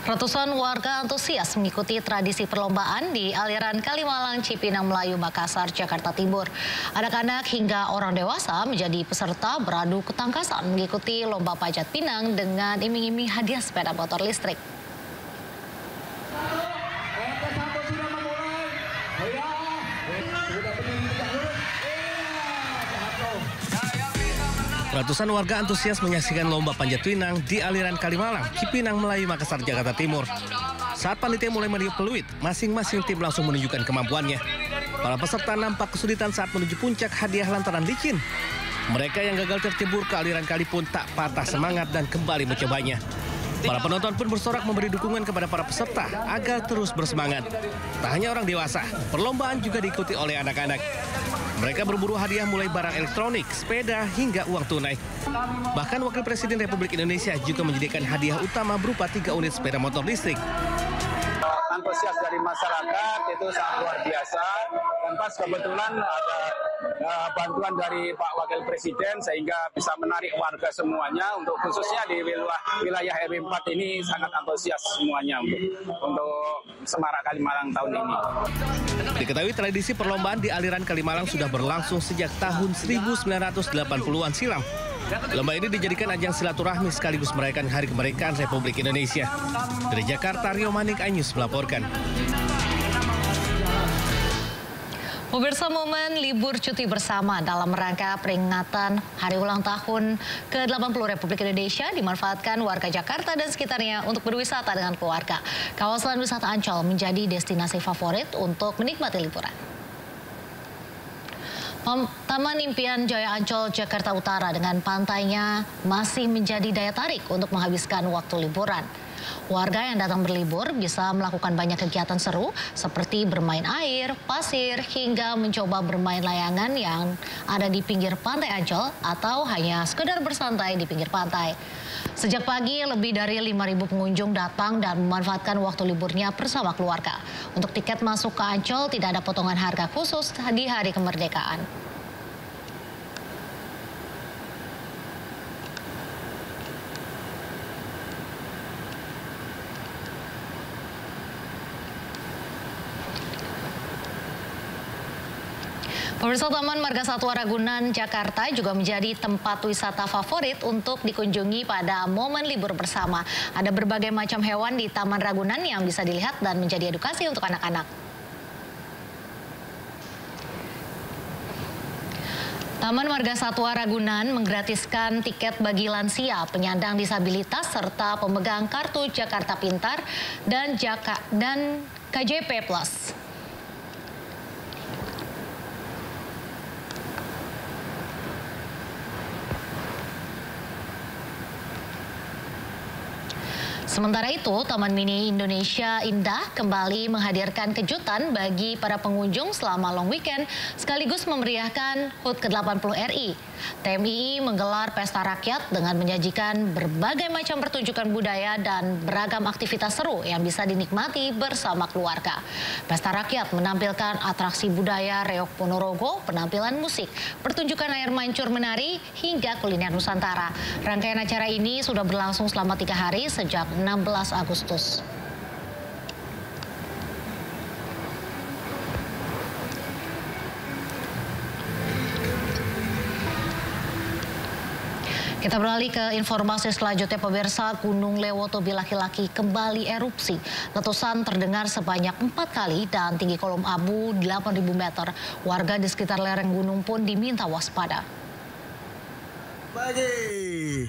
Ratusan warga antusias mengikuti tradisi perlombaan di aliran Kalimalang, Cipinang Melayu, Makassar, Jakarta Timur. Anak-anak hingga orang dewasa menjadi peserta beradu ketangkasan mengikuti lomba panjat pinang dengan iming-iming hadiah sepeda motor listrik. Ratusan warga antusias menyaksikan lomba panjat pinang di aliran Kalimalang, Cipinang Melayu, Makassar, Jakarta Timur. Saat panitia mulai meniup peluit, masing-masing tim langsung menunjukkan kemampuannya. Para peserta nampak kesulitan saat menuju puncak hadiah lantaran licin. Mereka yang gagal tercebur ke aliran kali pun tak patah semangat dan kembali mencobanya. Para penonton pun bersorak memberi dukungan kepada para peserta agar terus bersemangat. Tak hanya orang dewasa, perlombaan juga diikuti oleh anak-anak. Mereka berburu hadiah mulai barang elektronik, sepeda, hingga uang tunai. Bahkan Wakil Presiden Republik Indonesia juga menyediakan hadiah utama berupa 3 unit sepeda motor listrik. Antusias dari masyarakat itu sangat luar biasa. Dan pas kebetulan ada bantuan dari Pak Wakil Presiden sehingga bisa menarik warga semuanya untuk khususnya di wilayah RW 4 ini sangat antusias semuanya untuk Semarak Kalimalang tahun ini. Diketahui tradisi perlombaan di aliran Kalimalang sudah berlangsung sejak tahun 1980-an silam. Lomba ini dijadikan ajang silaturahmi sekaligus merayakan Hari Kemerdekaan Republik Indonesia. Dari Jakarta, Rio Manik, iNews melaporkan. Pemirsa, momen libur cuti bersama dalam rangka peringatan Hari Ulang Tahun ke-80 Republik Indonesia dimanfaatkan warga Jakarta dan sekitarnya untuk berwisata dengan keluarga. Kawasan wisata Ancol menjadi destinasi favorit untuk menikmati liburan. Taman Impian Jaya Ancol, Jakarta Utara dengan pantainya masih menjadi daya tarik untuk menghabiskan waktu liburan. Warga yang datang berlibur bisa melakukan banyak kegiatan seru seperti bermain air, pasir, hingga mencoba bermain layangan yang ada di pinggir pantai Ancol atau hanya sekedar bersantai di pinggir pantai. Sejak pagi, lebih dari 5.000 pengunjung datang dan memanfaatkan waktu liburnya bersama keluarga. Untuk tiket masuk ke Ancol tidak ada potongan harga khusus di Hari Kemerdekaan. Pemirsa, Taman Marga Satwa Ragunan, Jakarta juga menjadi tempat wisata favorit untuk dikunjungi pada momen libur bersama. Ada berbagai macam hewan di Taman Ragunan yang bisa dilihat dan menjadi edukasi untuk anak-anak. Taman Marga Satwa Ragunan menggratiskan tiket bagi lansia, penyandang disabilitas, serta pemegang kartu Jakarta Pintar dan KJP Plus. Sementara itu, Taman Mini Indonesia Indah kembali menghadirkan kejutan bagi para pengunjung selama long weekend sekaligus memeriahkan HUT ke-80 RI. TMII menggelar pesta rakyat dengan menyajikan berbagai macam pertunjukan budaya dan beragam aktivitas seru yang bisa dinikmati bersama keluarga. Pesta rakyat menampilkan atraksi budaya Reok Ponorogo, penampilan musik, pertunjukan air mancur menari, hingga kuliner Nusantara. Rangkaian acara ini sudah berlangsung selama 3 hari sejak 16 Agustus. Kita beralih ke informasi selanjutnya, pemirsa. Gunung Lewotobi laki-laki kembali erupsi. Letusan terdengar sebanyak 4 kali dan tinggi kolom abu 8.000 meter. Warga di sekitar lereng gunung pun diminta waspada. Pagi,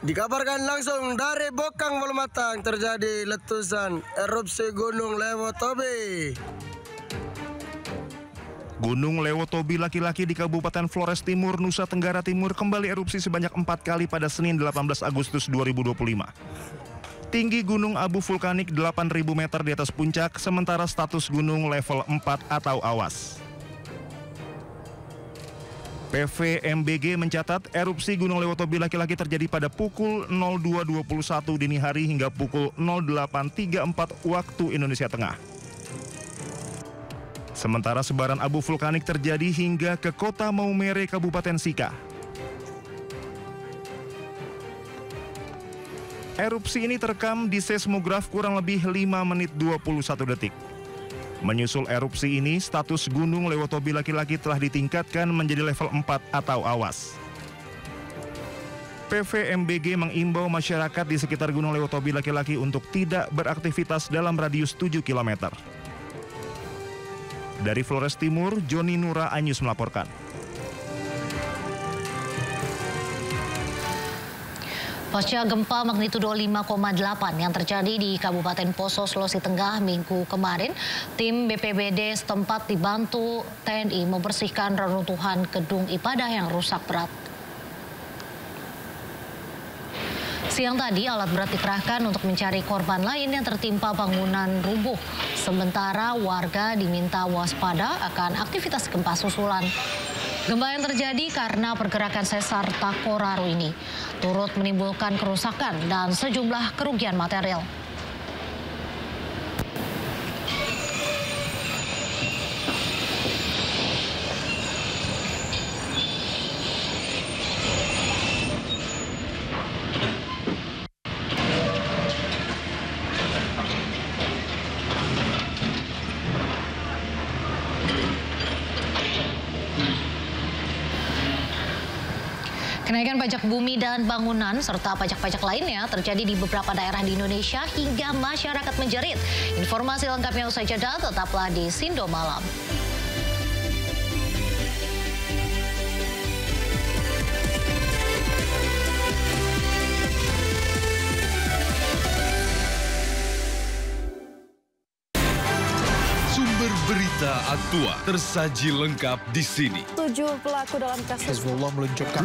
dikabarkan langsung dari Bokang Bolomatang terjadi letusan erupsi Gunung Lewotobi. Gunung Lewotobi laki-laki di Kabupaten Flores Timur, Nusa Tenggara Timur kembali erupsi sebanyak 4 kali pada Senin 18 Agustus 2025. Tinggi gunung abu vulkanik 8.000 meter di atas puncak, sementara status gunung level 4 atau awas. PVMBG mencatat erupsi Gunung Lewotobi laki-laki terjadi pada pukul 02.21 dini hari hingga pukul 08.34 waktu Indonesia Tengah. Sementara sebaran abu vulkanik terjadi hingga ke kota Maumere, Kabupaten Sika. Erupsi ini terekam di seismograf kurang lebih 5 menit 21 detik. Menyusul erupsi ini, status Gunung Lewotobi laki-laki telah ditingkatkan menjadi level 4 atau awas. PVMBG mengimbau masyarakat di sekitar Gunung Lewotobi laki-laki untuk tidak beraktivitas dalam radius 7 km. Dari Flores Timur, Joni Nura Anyus melaporkan. Pasca gempa magnitudo 5,8 yang terjadi di Kabupaten Poso, Sulawesi Tengah Minggu kemarin, tim BPBD setempat dibantu TNI membersihkan reruntuhan gedung ibadah yang rusak berat. Siang tadi, alat berat dikerahkan untuk mencari korban lain yang tertimpa bangunan rubuh. Sementara warga diminta waspada akan aktivitas gempa susulan. Gempa yang terjadi karena pergerakan sesar Takoraru ini turut menimbulkan kerusakan dan sejumlah kerugian material. Kenaikan pajak bumi dan bangunan serta pajak-pajak lainnya terjadi di beberapa daerah di Indonesia hingga masyarakat menjerit. Informasi lengkapnya usai jeda, tetaplah di Sindo Malam. Berita aktual tersaji lengkap di sini. 7 pelaku dalam kasus Hezbollah meluncurkan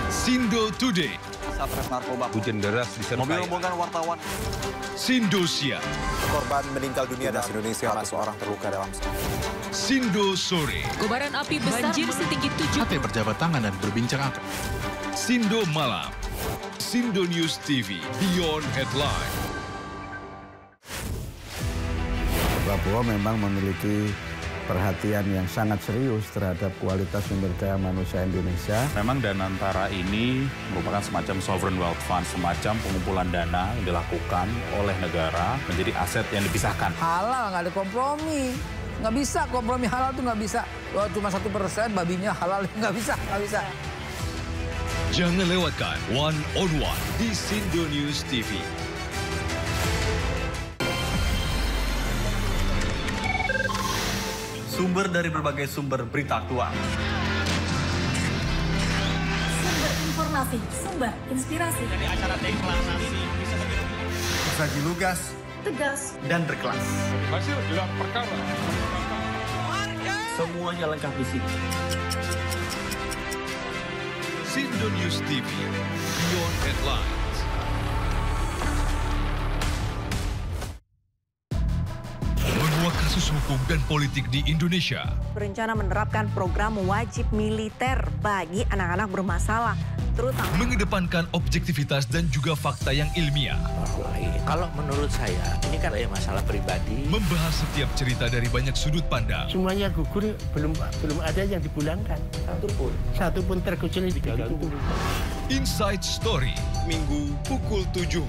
Sindo Today. Satres narkoba. Hujan deras disertai. Mobil rombongan wartawan. Sindosia. Korban meninggal dunia dan Indonesia ada seorang terluka dalam. Sindo Sore. Kobaran api besar setinggi 7. Hati berjabat tangan dan berbincang akan. Sindo Malam. Sindo News TV Beyond Headline. Prabowo memang memiliki perhatian yang sangat serius terhadap kualitas sumber daya manusia Indonesia. Memang Danantara ini merupakan semacam sovereign wealth fund, semacam pengumpulan dana yang dilakukan oleh negara menjadi aset yang dipisahkan. Halal, nggak ada kompromi. Nggak bisa, kompromi halal tuh nggak bisa. Kalau cuma 1% babinya halal, nggak bisa. Jangan lewatkan One on One di Sindo News TV. Sumber dari berbagai sumber berita aktual. Sumber informasi, sumber inspirasi. Dari acara deklarasi bisa Saji lugas, tegas, dan berkelas. Hasil gelar perkara. Semuanya lengkap di sini. Sindo News TV Beyond Headlines. Kasus hukum dan politik di Indonesia. Berencana menerapkan program wajib militer bagi anak-anak bermasalah, terutama mengedepankan objektivitas dan juga fakta yang ilmiah. Kalau menurut saya, ini kan masalah pribadi. Membahas setiap cerita dari banyak sudut pandang. Semuanya gugur, belum ada yang dipulangkan. Satu pun terkecuali digantung. Inside Story, Minggu pukul 7.